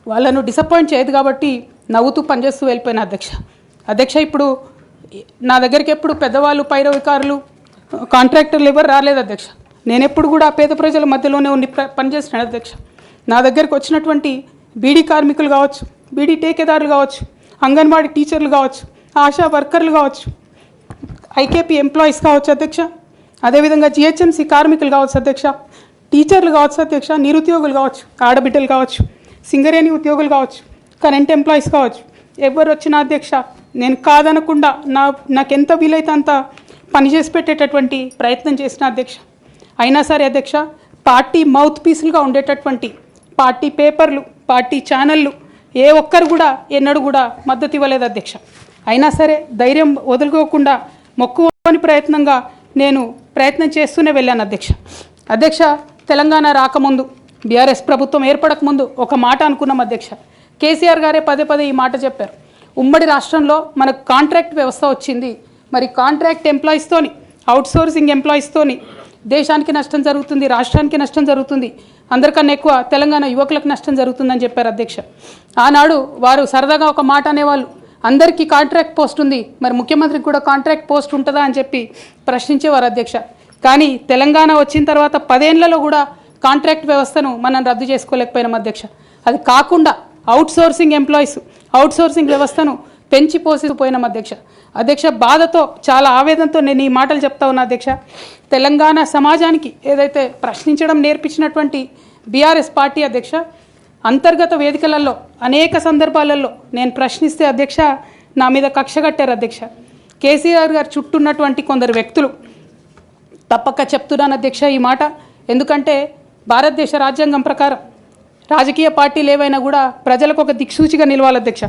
వాళ్ళను డిసప్పాయింట్ చేయదు కాబట్టి నవ్వుతూ పనిచేస్తూ వెళ్ళిపోయిన అధ్యక్ష ఇప్పుడు నా దగ్గరికి ఎప్పుడు పెద్దవాళ్ళు పైరవికారులు కాంట్రాక్టర్లు ఎవరు రాలేదు అధ్యక్ష. నేను ఎప్పుడు కూడా పేద ప్రజల మధ్యలోనే ఉండి పనిచేస్తున్నాను అధ్యక్ష. నా దగ్గరికి వచ్చినటువంటి బీడీ కార్మికులు కావచ్చు, బీడీ టేకేదారులు కావచ్చు, అంగన్వాడీ టీచర్లు కావచ్చు, ఆశా వర్కర్లు కావచ్చు, ఐకేపీ ఎంప్లాయీస్ కావచ్చు అధ్యక్ష, అదేవిధంగా జిహెచ్ఎంసీ కార్మికులు కావచ్చు అధ్యక్ష, టీచర్లు కావచ్చు అధ్యక్ష, నిరుద్యోగులు కావచ్చు, ఆడబిడ్డలు కావచ్చు, సింగరేణి ఉద్యోగులు కావచ్చు, కరెంట్ ఎంప్లాయీస్ కావచ్చు, ఎవరు వచ్చిన అధ్యక్ష నేను కాదనకుండా నాకెంత వీలైతే అంత పనిచేసి పెట్టేటటువంటి ప్రయత్నం చేసిన అధ్యక్ష. అయినా సరే అధ్యక్ష పార్టీ మౌత్ పీసులుగా ఉండేటటువంటి పార్టీ పేపర్లు, పార్టీ ఛానళ్ళు ఏ ఒక్కరు కూడా ఎన్నడూ కూడా మద్దతు ఇవ్వలేదు అధ్యక్ష. అయినా సరే ధైర్యం వదులుకోకుండా మొక్కువని ప్రయత్నంగా నేను ప్రయత్నం చేస్తూనే వెళ్ళాను అధ్యక్ష. తెలంగాణ రాకముందు, బీఆర్ఎస్ ప్రభుత్వం ఏర్పడకముందు ఒక మాట అనుకున్నాం అధ్యక్ష. కేసీఆర్ గారే పదే ఈ మాట చెప్పారు. ఉమ్మడి రాష్ట్రంలో మనకు కాంట్రాక్ట్ వ్యవస్థ వచ్చింది, మరి కాంట్రాక్ట్ ఎంప్లాయీస్తోని, అవుట్సోర్సింగ్ ఎంప్లాయీస్తోని దేశానికి నష్టం జరుగుతుంది, రాష్ట్రానికి నష్టం జరుగుతుంది, అందరికన్నా ఎక్కువ తెలంగాణ యువకులకు నష్టం జరుగుతుందని చెప్పారు అధ్యక్ష. ఆనాడు వారు సరదాగా ఒక మాట అనేవాళ్ళు, అందరికీ కాంట్రాక్ట్ పోస్ట్ ఉంది, మరి ముఖ్యమంత్రికి కూడా కాంట్రాక్ట్ పోస్ట్ ఉంటుందా అని చెప్పి ప్రశ్నించేవారు అధ్యక్ష. కానీ తెలంగాణ వచ్చిన తర్వాత 10 ఏళ్లలో కూడా కాంట్రాక్ట్ వ్యవస్థను మనం రద్దు చేసుకోలేకపోయినాం అధ్యక్ష. అది కాకుండా అవుట్సోర్సింగ్ ఎంప్లాయీస్, అవుట్సోర్సింగ్ వ్యవస్థను పెంచి పోసిపోయినాం అధ్యక్ష. బాధతో, చాలా ఆవేదనతో నేను ఈ మాటలు చెప్తా ఉన్నా అధ్యక్ష. తెలంగాణ సమాజానికి ఏదైతే ప్రశ్నించడం నేర్పించినటువంటి బీఆర్ఎస్ పార్టీ అధ్యక్ష, అంతర్గత వేదికలలో అనేక సందర్భాలలో నేను ప్రశ్నిస్తే అధ్యక్ష నా మీద కక్ష కట్టారు అధ్యక్ష. కేసీఆర్ గారు చుట్టూన్నటువంటి కొందరు వ్యక్తులు, తప్పక చెప్తున్నాను అధ్యక్ష ఈ మాట, ఎందుకంటే భారతదేశ రాజ్యాంగం ప్రకారం రాజకీయ పార్టీలు ఏవైనా కూడా ప్రజలకు ఒక దిక్సూచిగా నిలవాలి అధ్యక్ష,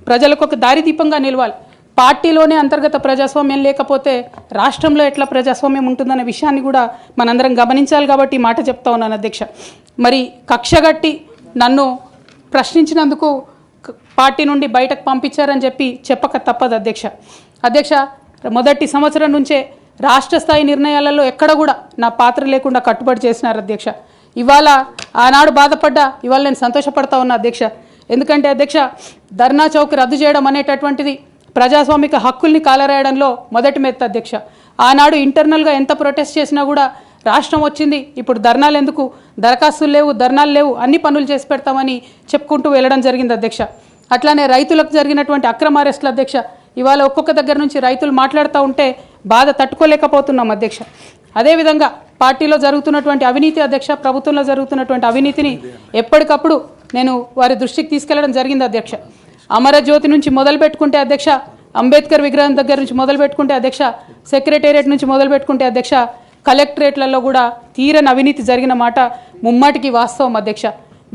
ప్రజలకు ఒక దారిదీపంగా నిలవాలి. పార్టీలోనే అంతర్గత ప్రజాస్వామ్యం లేకపోతే రాష్ట్రంలో ఎట్లా ప్రజాస్వామ్యం ఉంటుందనే విషయాన్ని కూడా మనందరం గమనించాలి కాబట్టి ఈ మాట చెప్తా ఉన్నాను అధ్యక్ష. మరి కక్షగట్టి నన్ను ప్రశ్నించినందుకు పార్టీ నుండి బయటకు పంపించారని చెప్పి చెప్పక తప్పదు అధ్యక్ష. మొదటి సంవత్సరం నుంచే రాష్ట్ర స్థాయి నిర్ణయాలలో ఎక్కడ కూడా నా పాత్ర లేకుండా కట్టుబడి చేసినారు అధ్యక్ష. ఇవాళ ఆనాడు బాధపడ్డా, ఇవాళ నేను సంతోషపడతా ఉన్నా అధ్యక్ష. ఎందుకంటే అధ్యక్ష ధర్నా చౌక్ రద్దు చేయడం అనేటటువంటిది ప్రజాస్వామిక హక్కుల్ని కాలరాయడంలో మొదటి మెత్త అధ్యక్ష. ఆనాడు ఇంటర్నల్గా ఎంత ప్రొటెస్ట్ చేసినా కూడా రాష్ట్రం వచ్చింది, ఇప్పుడు ధర్నాలు ఎందుకు, దరఖాస్తులు లేవు, ధర్నాలు లేవు, అన్ని పనులు చేసి పెడతామని చెప్పుకుంటూ వెళ్ళడం జరిగింది అధ్యక్ష. అట్లానే రైతులకు జరిగినటువంటి అక్రమ అరెస్టులు అధ్యక్ష, ఇవాళ ఒక్కొక్క దగ్గర నుంచి రైతులు మాట్లాడుతూ ఉంటే బాధ తట్టుకోలేకపోతున్నాం అధ్యక్ష. అదేవిధంగా పార్టీలో జరుగుతున్నటువంటి అవినీతి అధ్యక్ష, ప్రభుత్వంలో జరుగుతున్నటువంటి అవినీతిని ఎప్పటికప్పుడు నేను వారి దృష్టికి తీసుకెళ్లడం జరిగింది అధ్యక్ష. అమరజ్యోతి నుంచి మొదలు పెట్టుకుంటే అధ్యక్ష, అంబేద్కర్ విగ్రహం దగ్గర నుంచి మొదలు పెట్టుకుంటే అధ్యక్ష, సెక్రటేరియట్ నుంచి మొదలు పెట్టుకుంటే అధ్యక్ష, కలెక్టరేట్లలో కూడా తీరని అవినీతి జరిగిన మాట ముమ్మాటికి వాస్తవం అధ్యక్ష.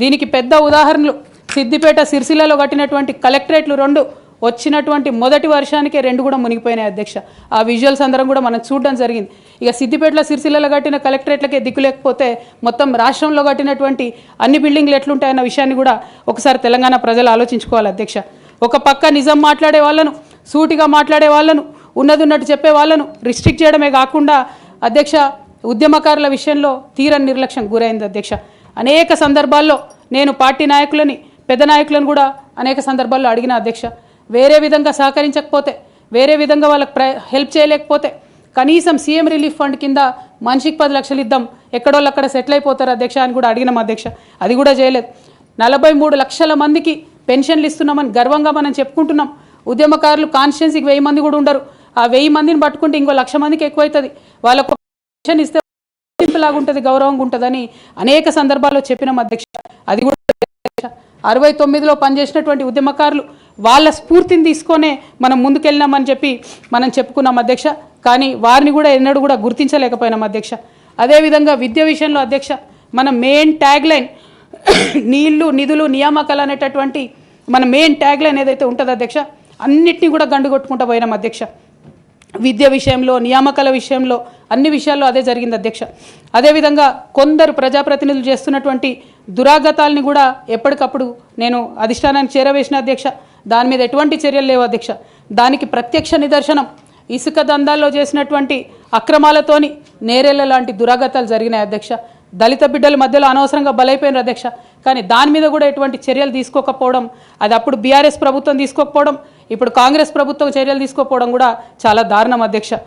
దీనికి పెద్ద ఉదాహరణలు సిద్దిపేట, సిరిసిల్లలో కట్టినటువంటి కలెక్టరేట్లు 2 వచ్చినటువంటి మొదటి వర్షానికే 2 కూడా మునిగిపోయినాయి అధ్యక్ష. ఆ విజువల్స్ అందరం కూడా మనం చూడడం జరిగింది. ఇక సిద్దిపేటలో, సిరిసిల్లలో కట్టిన కలెక్టరేట్లకే దిక్కు లేకపోతే మొత్తం రాష్ట్రంలో కట్టినటువంటి అన్ని బిల్డింగ్లు ఎట్లుంటాయన్న విషయాన్ని కూడా ఒకసారి తెలంగాణ ప్రజలు ఆలోచించుకోవాలి అధ్యక్ష. ఒక పక్క నిజం మాట్లాడే వాళ్ళను, సూటిగా మాట్లాడే వాళ్ళను, ఉన్నట్టు చెప్పే వాళ్ళను రిస్ట్రిక్ట్ చేయడమే కాకుండా అధ్యక్ష ఉద్యమకారుల విషయంలో తీరని నిర్లక్ష్యం గురైంది అధ్యక్ష. అనేక సందర్భాల్లో నేను పార్టీ నాయకులని, పెద్ద నాయకులను కూడా అనేక సందర్భాల్లో అడిగిన అధ్యక్ష. వేరే విధంగా సహకరించకపోతే, వేరే విధంగా వాళ్ళకి హెల్ప్ చేయలేకపోతే కనీసం సీఎం రిలీఫ్ ఫండ్ కింద మనిషికి 10 లక్షలు ఇద్దాం, ఎక్కడోళ్ళు అక్కడ సెటిల్ అయిపోతారు అధ్యక్ష అని కూడా అడిగినాం అధ్యక్ష. అది కూడా చేయలేదు. 43 లక్షల మందికి పెన్షన్లు ఇస్తున్నామని గర్వంగా మనం చెప్పుకుంటున్నాం. ఉద్యమకారులు కాన్స్టిట్యున్సీకి 1000 మంది కూడా ఉండరు. ఆ 1000 మందిని పట్టుకుంటే ఇంకో 1,00,000 మందికి ఎక్కువవుతుంది. వాళ్ళకు పెన్షన్ ఇస్తే లాగా ఉంటుంది, గౌరవంగా ఉంటుందని అనేక సందర్భాల్లో చెప్పినాం అధ్యక్ష. అది కూడా 69లో పనిచేసినటువంటి ఉద్యమకారులు వాళ్ళ స్ఫూర్తిని తీసుకొనే మనం ముందుకెళ్ళినామని చెప్పి మనం చెప్పుకున్నాం అధ్యక్ష. కానీ వారిని కూడా ఎన్నడూ కూడా గుర్తించలేకపోయినాం అధ్యక్ష. అదేవిధంగా విద్య విషయంలో అధ్యక్ష మన మెయిన్ ట్యాగ్ లైన్ నీళ్లు, నిధులు, నియామకాలు అనేటటువంటి మన మెయిన్ ట్యాగ్ లైన్ ఏదైతే ఉంటుందో అధ్యక్ష, అన్నిటినీ కూడా గండు కొట్టుకుంటూ పోయినాం అధ్యక్ష. విద్య విషయంలో, నియామకాల విషయంలో, అన్ని విషయాల్లో అదే జరిగింది అధ్యక్ష. అదేవిధంగా కొందరు ప్రజాప్రతినిధులు చేస్తున్నటువంటి దురాగతాలని కూడా ఎప్పటికప్పుడు నేను అధిష్టానానికి చేరవేసిన అధ్యక్ష. దాని మీద ఎటువంటి చర్యలు లేవు అధ్యక్ష. దానికి ప్రత్యక్ష నిదర్శనం ఇసుక దందాల్లో చేసినటువంటి అక్రమాలతోని నేరేళ్ల లాంటి దురాగతాలు జరిగినాయి అధ్యక్ష. దళిత బిడ్డల మధ్యలో అనవసరంగా బలైపోయినారు అధ్యక్ష. కానీ దాని మీద కూడా ఎటువంటి చర్యలు తీసుకోకపోవడం, అది అప్పుడు బీఆర్ఎస్ ప్రభుత్వం తీసుకోకపోవడం, ఇప్పుడు కాంగ్రెస్ ప్రభుత్వం చర్యలు తీసుకోకపోవడం కూడా చాలా దారుణం అధ్యక్ష.